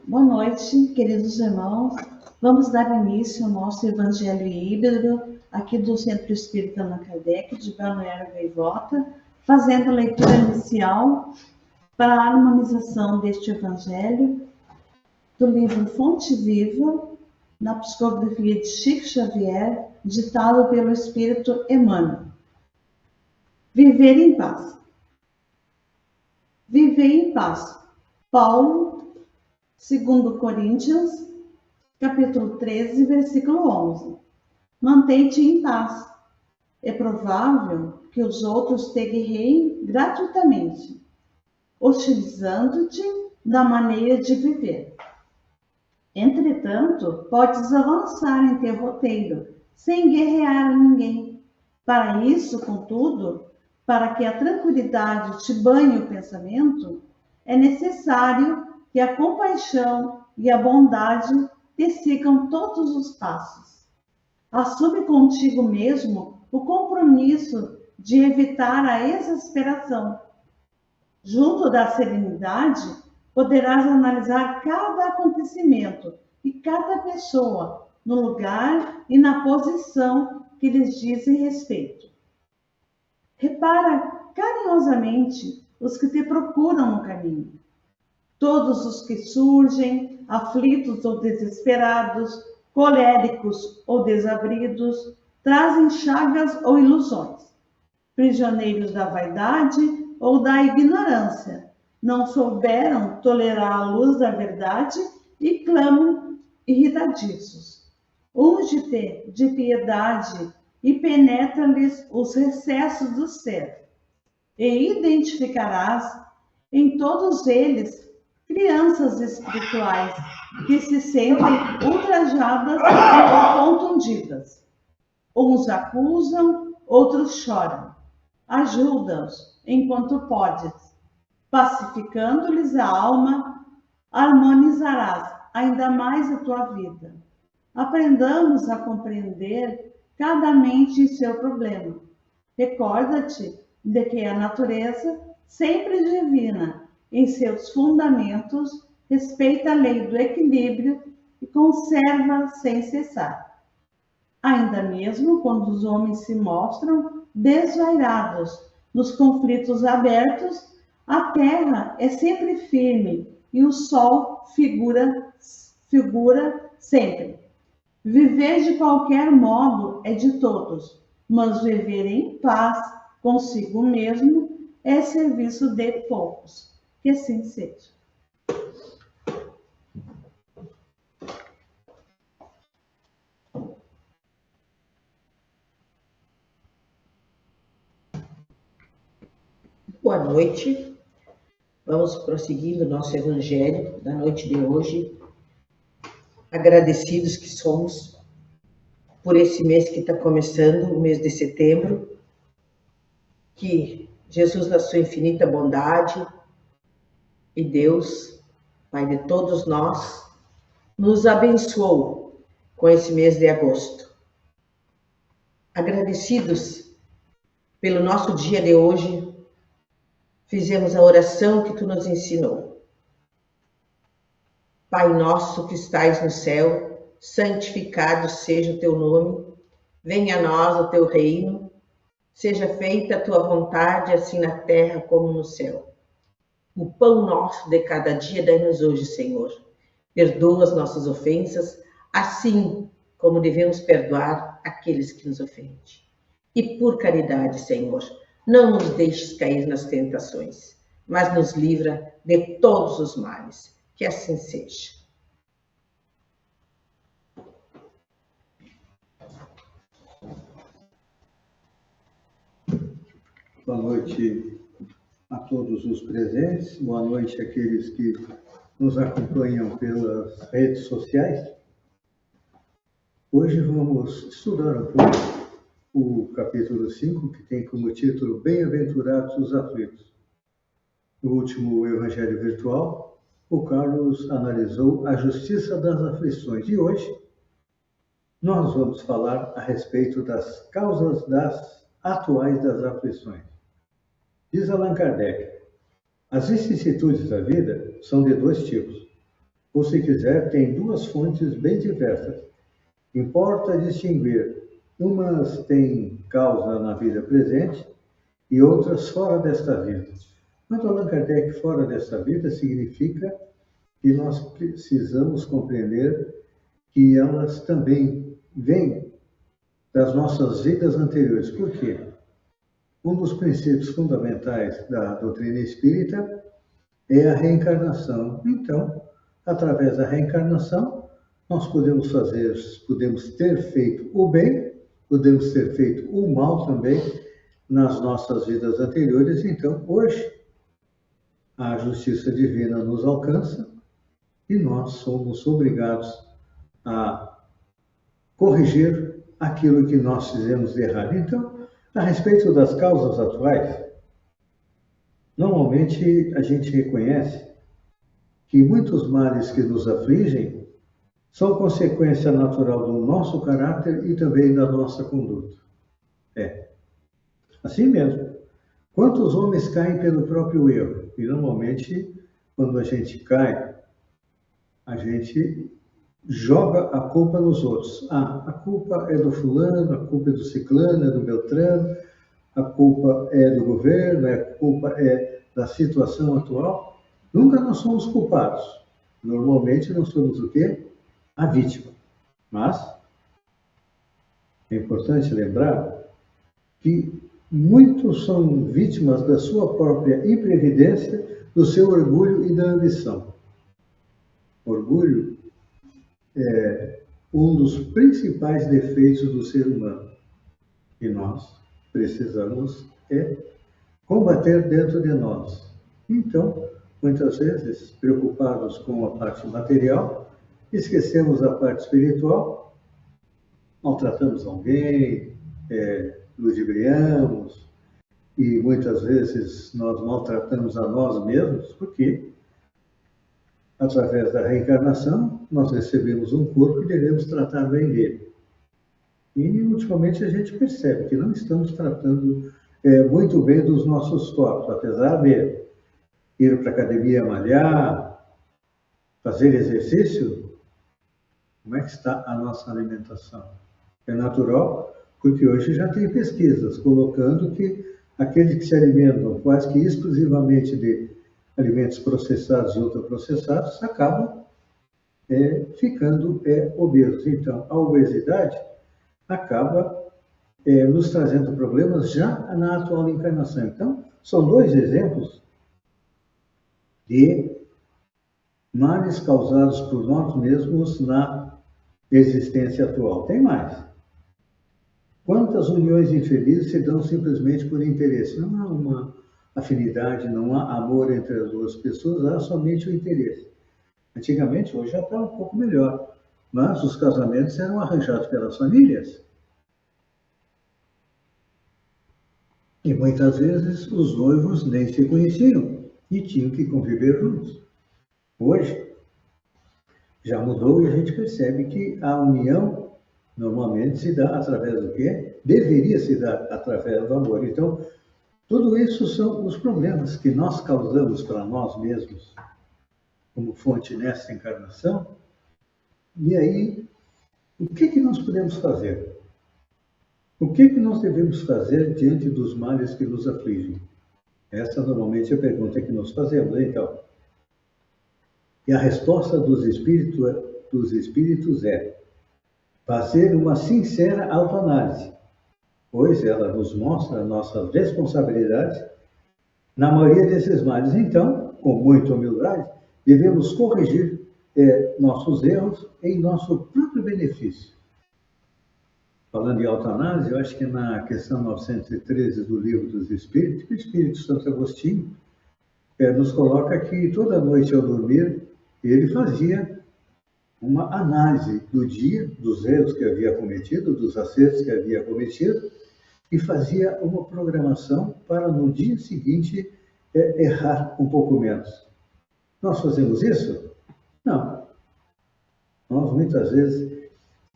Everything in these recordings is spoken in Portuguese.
Boa noite, queridos irmãos. Vamos dar início ao nosso Evangelho híbrido, aqui do Centro Espírita Allan Kardec, de Balneário Gaivota, fazendo a leitura inicial para a harmonização deste Evangelho, do livro Fonte Viva, na psicografia de Chico Xavier, ditado pelo Espírito Emmanuel. Viver em paz. Viver em paz. Paulo, 2 Coríntios, capítulo 13, versículo 11. Mantém-te em paz. É provável que os outros te guerreiem gratuitamente, hostilizando-te da maneira de viver. Entretanto, podes avançar em teu roteiro, sem guerrear a ninguém. Para isso, contudo, para que a tranquilidade te banhe o pensamento, é necessário que a compaixão e a bondade te sigam todos os passos. Assume contigo mesmo o compromisso de evitar a exasperação. Junto da serenidade, poderás analisar cada acontecimento e cada pessoa no lugar e na posição que lhes dizem respeito. Repara carinhosamente os que te procuram no caminho. Todos os que surgem, aflitos ou desesperados, coléricos ou desabridos, trazem chagas ou ilusões. Prisioneiros da vaidade ou da ignorância, não souberam tolerar a luz da verdade e clamam irritadiços. Unge-te de piedade e penetra-lhes os recessos do ser, e identificarás em todos eles crianças espirituais que se sentem ultrajadas ou contundidas. Uns acusam, outros choram. Ajuda-os enquanto podes. Pacificando-lhes a alma, harmonizarás ainda mais a tua vida. Aprendamos a compreender cada mente e seu problema. Recorda-te de que a natureza, sempre divina em seus fundamentos, respeita a lei do equilíbrio e conserva sem cessar. Ainda mesmo quando os homens se mostram desvairados nos conflitos abertos, a terra é sempre firme e o sol figura sempre. Viver de qualquer modo é de todos, mas viver em paz consigo mesmo é serviço de poucos. Que assim seja. Boa noite. Vamos prosseguindo o nosso Evangelho da noite de hoje. Agradecidos que somos por esse mês que está começando, o mês de setembro, que Jesus, na sua infinita bondade, e Deus, Pai de todos nós, nos abençoou com esse mês de agosto. Agradecidos pelo nosso dia de hoje, fizemos a oração que Tu nos ensinou. Pai nosso que estais no céu, santificado seja o Teu nome, venha a nós o Teu reino, seja feita a Tua vontade, assim na terra como no céu. O pão nosso de cada dia dai-nos hoje, Senhor. Perdoa as nossas ofensas, assim como devemos perdoar aqueles que nos ofendem. E por caridade, Senhor, não nos deixes cair nas tentações, mas nos livra de todos os males. Que assim seja. Boa noite a todos os presentes, boa noite àqueles que nos acompanham pelas redes sociais. Hoje vamos estudar um pouco o capítulo 5, que tem como título Bem-aventurados os aflitos. No último Evangelho Virtual, o Carlos analisou a justiça das aflições e hoje nós vamos falar a respeito das causas atuais das aflições. Diz Allan Kardec, as vicissitudes da vida são de dois tipos. ou se quiser, tem duas fontes bem diversas. Importa distinguir. Umas têm causa na vida presente e outras fora desta vida. Quando Allan Kardec fora desta vida, significa que nós precisamos compreender que elas também vêm das nossas vidas anteriores. Por quê? Um dos princípios fundamentais da doutrina espírita é a reencarnação. Então, através da reencarnação, nós podemos ter feito o bem, podemos ter feito o mal também nas nossas vidas anteriores. Então, hoje, a justiça divina nos alcança e nós somos obrigados a corrigir aquilo que nós fizemos de errado. Então, a respeito das causas atuais, normalmente a gente reconhece que muitos males que nos afligem são consequência natural do nosso caráter e também da nossa conduta. É assim mesmo. Quantos homens caem pelo próprio erro? E normalmente, quando a gente cai, a gente joga a culpa nos outros. A culpa é do fulano, a culpa é do ciclano, é do beltrano, a culpa é do governo, a culpa é da situação atual. Nunca nós somos culpados. Normalmente nós somos o quê? A vítima. Mas é importante lembrar que muitos são vítimas da sua própria imprevidência, do seu orgulho e da ambição. Orgulho é um dos principais defeitos do ser humano. E nós precisamos combater dentro de nós. Então, muitas vezes, preocupados com a parte material, esquecemos a parte espiritual, maltratamos alguém, ludibriamos, e muitas vezes nós maltratamos a nós mesmos, porque através da reencarnação nós recebemos um corpo e devemos tratar bem dele. E ultimamente a gente percebe que não estamos tratando muito bem dos nossos corpos, apesar de ir para a academia malhar, fazer exercício. Como é que está a nossa alimentação? É natural, porque hoje já tem pesquisas colocando que aqueles que se alimentam quase que exclusivamente de alimentos processados e ultraprocessados acabam ficando obesos. Então, a obesidade acaba nos trazendo problemas já na atual encarnação. Então, são dois exemplos de males causados por nós mesmos na existência atual. Tem mais. Quantas uniões infelizes se dão simplesmente por interesse? Não há uma afinidade, não há amor entre as duas pessoas, há somente o interesse. Antigamente, hoje já está um pouco melhor, mas os casamentos eram arranjados pelas famílias. E muitas vezes os noivos nem se conheciam e tinham que conviver juntos. Hoje, já mudou e a gente percebe que a união normalmente se dá através do quê? Deveria se dar através do amor. Então, tudo isso são os problemas que nós causamos para nós mesmos, como fonte nessa encarnação. E aí, o que nós podemos fazer? O que nós devemos fazer diante dos males que nos afligem? Essa normalmente é a pergunta que nós fazemos, então. E a resposta dos espíritos é fazer uma sincera autoanálise, pois ela nos mostra a nossa responsabilidade na maioria desses males. Então, com muita humildade, devemos corrigir nossos erros em nosso próprio benefício. Falando em autoanálise, eu acho que na questão 913 do Livro dos Espíritos, o Espírito Santo Agostinho nos coloca que toda noite ao dormir, ele fazia uma análise do dia, dos erros que havia cometido, dos acertos que havia cometido, e fazia uma programação para no dia seguinte errar um pouco menos. Nós fazemos isso? Não. Nós muitas vezes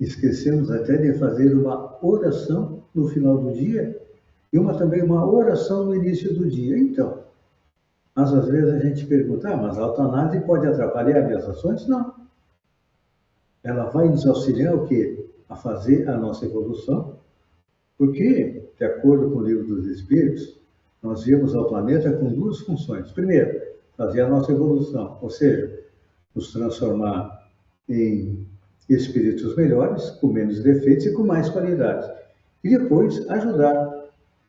esquecemos até de fazer uma oração no final do dia e também uma oração no início do dia. Então, Mas às vezes a gente pergunta, mas a autoanálise pode atrapalhar minhas ações? Não. Ela vai nos auxiliar o quê? A fazer a nossa evolução, porque, de acordo com o Livro dos Espíritos, nós viemos ao planeta com duas funções. Primeiro, fazer a nossa evolução, ou seja, nos transformar em espíritos melhores, com menos defeitos e com mais qualidades. E depois, ajudar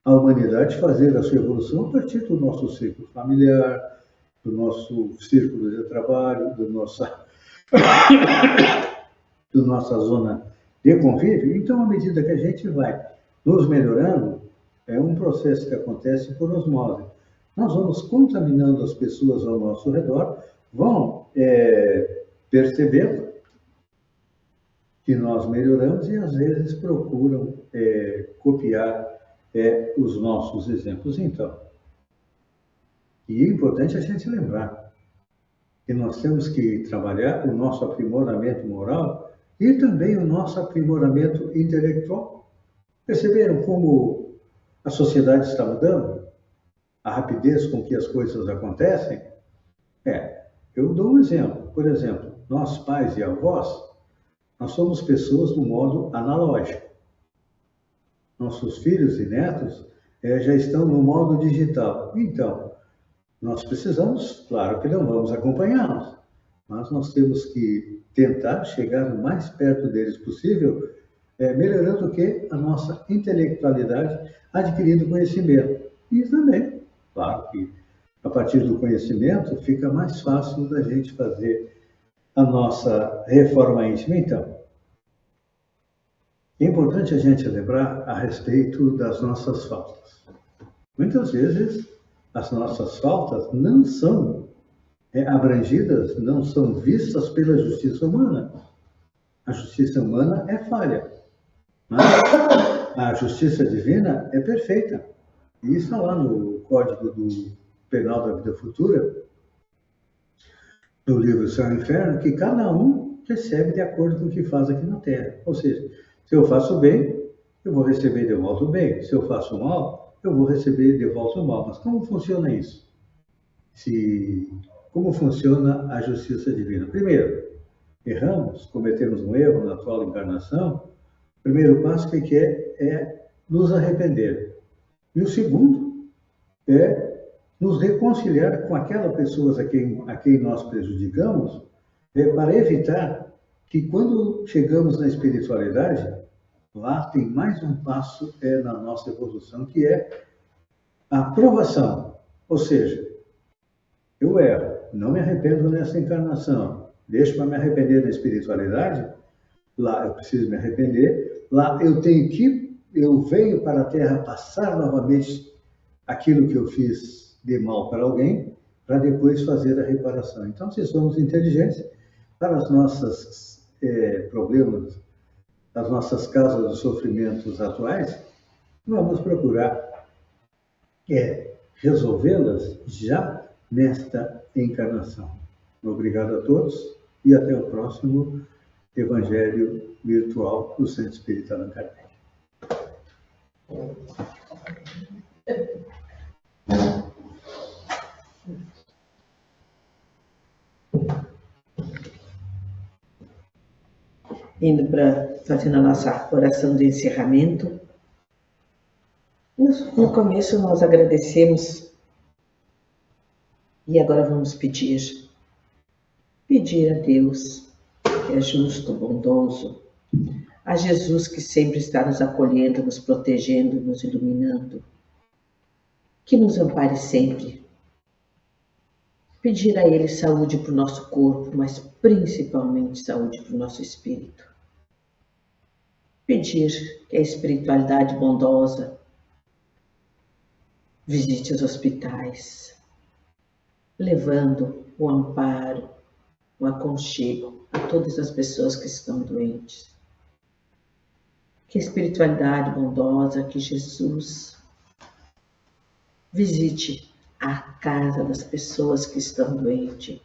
a humanidade a fazer a sua evolução a partir do nosso círculo familiar, do nosso círculo de trabalho, da nossa zona de convívio. Então, à medida que a gente vai nos melhorando, é um processo que acontece por osmose. Nós vamos contaminando as pessoas ao nosso redor, vão percebendo que nós melhoramos e às vezes procuram copiar os nossos exemplos. Então, e é importante a gente lembrar que nós temos que trabalhar o nosso aprimoramento moral e também o nosso aprimoramento intelectual. Perceberam como a sociedade está mudando? A rapidez com que as coisas acontecem? Eu dou um exemplo. Por exemplo, nós pais e avós, nós somos pessoas do modo analógico. Nossos filhos e netos já estão no modo digital. Então, nós precisamos, claro que não vamos acompanhá-los, mas nós temos que tentar chegar o mais perto deles possível, melhorando o quê? A nossa intelectualidade, adquirindo conhecimento. E também, claro que a partir do conhecimento fica mais fácil da gente fazer a nossa reforma íntima. Então, é importante a gente lembrar a respeito das nossas faltas. Muitas vezes, as nossas faltas não são abrangidas, não são vistas pela justiça humana. A justiça humana é falha, mas a justiça divina é perfeita. E isso está lá no Código do Penal da Vida Futura, do livro Céu e Inferno, que cada um recebe de acordo com o que faz aqui na Terra. Ou seja, se eu faço bem, eu vou receber de volta o bem. Se eu faço mal, eu vou receber de volta o mal. Mas como funciona isso? Como funciona a justiça divina? Primeiro, erramos, cometemos um erro na atual encarnação. O primeiro passo que é nos arrepender. E o segundo é nos reconciliar com aquelas pessoas a quem nós prejudicamos, para evitar que quando chegamos na espiritualidade, lá tem mais um passo na nossa evolução, que é a aprovação. Ou seja, eu erro, não me arrependo nessa encarnação, deixo para me arrepender na espiritualidade, lá eu preciso me arrepender, lá eu venho para a Terra passar novamente aquilo que eu fiz de mal para alguém, para depois fazer a reparação. Então, se somos inteligentes, para os nossos problemas, as nossas causas de sofrimentos atuais, vamos procurar resolvê-las já nesta encarnação. Obrigado a todos e até o próximo Evangelho Virtual do Centro Espírita Allan Kardec. Indo para fazendo a nossa oração de encerramento. No começo nós agradecemos e agora vamos pedir a Deus, que é justo, bondoso, a Jesus que sempre está nos acolhendo, nos protegendo, nos iluminando, que nos ampare sempre. Pedir a Ele saúde para o nosso corpo, mas principalmente saúde para o nosso espírito. Pedir que a espiritualidade bondosa visite os hospitais, levando o amparo, o aconchego a todas as pessoas que estão doentes. Que a espiritualidade bondosa, que Jesus visite a casa das pessoas que estão doentes,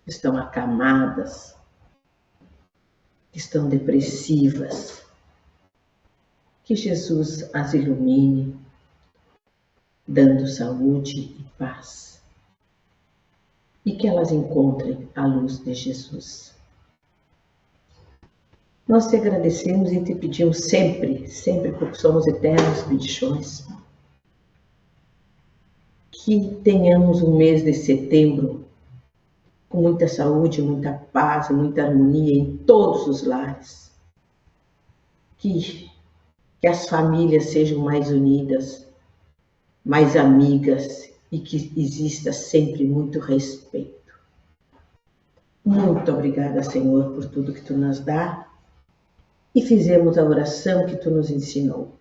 que estão acamadas, que estão depressivas. Que Jesus as ilumine, dando saúde e paz. e que elas encontrem a luz de Jesus. Nós te agradecemos e te pedimos sempre, sempre, porque somos eternos pedichões, que tenhamos um mês de setembro com muita saúde, muita paz e muita harmonia em todos os lares. Que as famílias sejam mais unidas, mais amigas e que exista sempre muito respeito. Muito obrigada, Senhor, por tudo que Tu nos dá e fizemos a oração que Tu nos ensinou.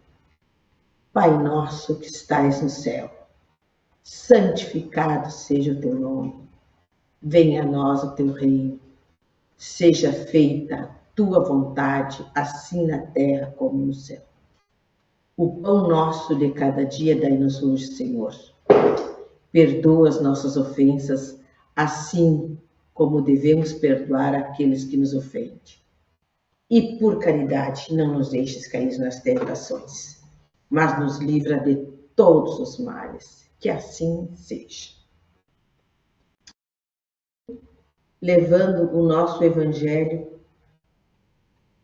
Pai nosso que estais no céu, santificado seja o Teu nome. Venha a nós o Teu reino. Seja feita a Tua vontade, assim na terra como no céu. O pão nosso de cada dia dai-nos hoje, Senhor. Perdoa as nossas ofensas, assim como devemos perdoar aqueles que nos ofendem. E por caridade, não nos deixes cair nas tentações, mas nos livra de todos os males. Que assim seja. Levando o nosso Evangelho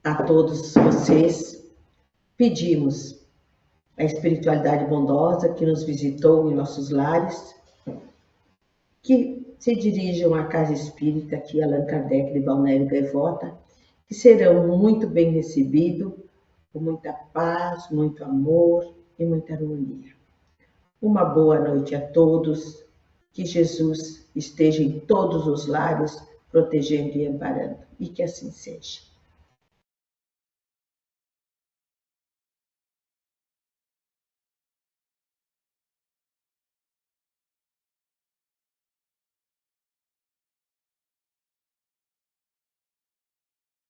a todos vocês, pedimos a espiritualidade bondosa que nos visitou em nossos lares, que se dirijam à Casa Espírita aqui, Allan Kardec de Balneário Gaivota, que serão muito bem recebidos, com muita paz, muito amor e muita harmonia. Uma boa noite a todos, que Jesus esteja em todos os lares, protegendo e amparando, e que assim seja.